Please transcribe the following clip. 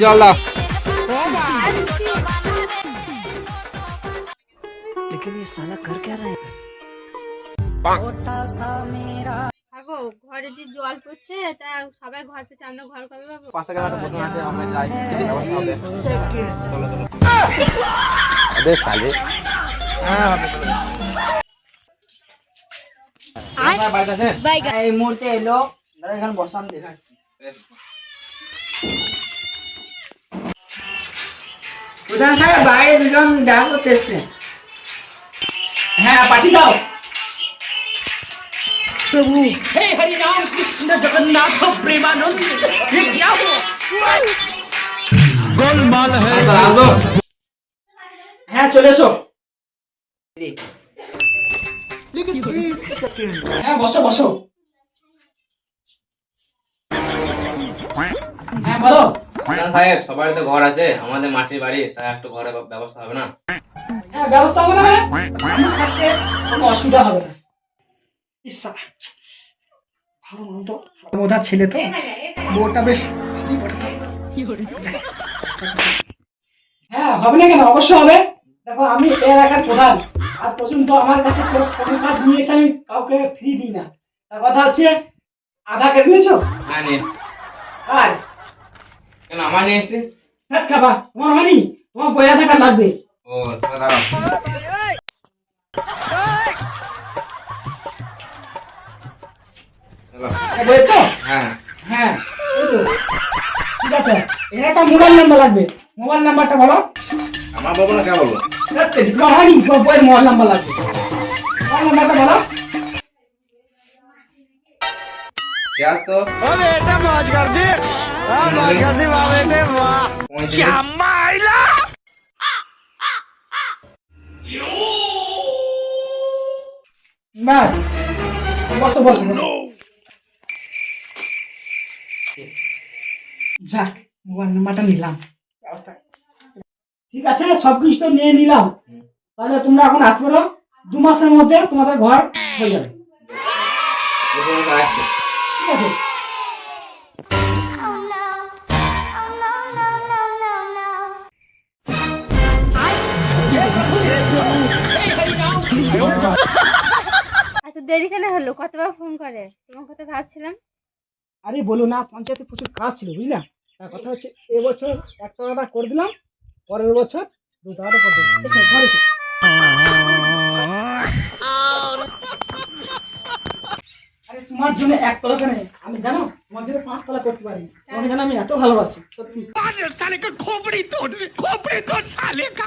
জল দাও। लेकिन ये साला कर क्या रहा है? আগো ঘরে যে জল পড়ছে তা সবাই ঘর পেছে আমরা ঘর কবে পাবো? পাশে গেলে একটা বোতল আছে, আমরা যাই, ব্যবস্থা হবে। চলো চলো। আরে সালে। হ্যাঁ হবে। বাড়িতে আছে? এই মুহূর্তে এলো, দাঁড়া এখানে বসান দেখাচ্ছি। প্রধান সাহেব বাইরে দুজন দেখা করতে এসছে। হ্যাঁ পাঠিয়ে দাও। प्रभु हे हरि राम कृष्ण जगन्नाथ प्रेमानंद ये क्या हुआ गोलमाल है আসবো। হ্যাঁ চলে এসো। হ্যাঁ বসো বসো। হ্যাঁ বলো। প্রধান সাহেব সবারই তো ঘর আছে, আমাদের মাটির বাড়ি, তাই একটু ঘরের ব্যবস্থা হবে না? হ্যাঁ ব্যবস্থা হবে না আমি থাকতে কোনো অসুবিধা হবে না। ইসা ভালো মন তো বোধার ছেলে তো বউটা বেশ ভালোই পড়ে তো। হ্যাঁ হবে না কেন, অবশ্যই হবে। দেখো আমি এই এলাকার প্রধান, আর পর্যন্ত আমার কাছে কোনো কাজ নিয়ে এসে আমি কাউকে ফ্রি দিই না। তার কথা হচ্ছে আধা কেটে নিয়েছো? হ্যাঁ নিয়ে এসছি। আর কেন আমার নিয়ে এসছি? ভাত খাবা তোমার হয়নি, তোমার বই আধা কার্ড লাগবে। ও দাঁড়াও। চলো। বই তো হ্যাঁ হ্যাঁ এই তো। ঠিক আছে এর একটা মোবাইল নাম্বার লাগবে, মোবাইল নাম্বারটা বলো। আমার বলবো না, কে বলবো? তোমার হয়নি, তোমার বইয়ের মোবাইল নাম্বার লাগবে, মোবাইল নাম্বারটা বলো। 76 बेटा मौज कर दी मौज कर दी वाह बेटे वाह 35 माइला ব্যাস বসো বসো বসো। যাক মোবাইল নাম্বারটা নিলাম, ব্যবস্থা ঠিক আছে। সবকিছু তো নিয়ে নিলাম, তাহলে তোমরা এখন আসতে পারো। 2 মাসের মধ্যে তোমাদের ঘর হয়ে যাবে, আসছে। ঠিক আছে। আচ্ছা দেরি কেন হলো? কতবার ফোন করে, তোমার কথা ভাবছিলাম। আরে বলো না, পঞ্চায়েতে প্রচুর কাজ ছিল বুঝলা। তার কথা হচ্ছে এবছর 1 টাকাটা করে দিলাম, পরের বছর 2 টাকাটা করে দেবো। এসো ঘরে এসো। আরে তোমার জন্য 1 টাকা নেই, আমি জানো তোমার জন্য 5 টাকা করতে পারি। তোমাকে জানো আমি এত ভালোবাসি সত্যি। साले का खोपड़ी तोड़ साले का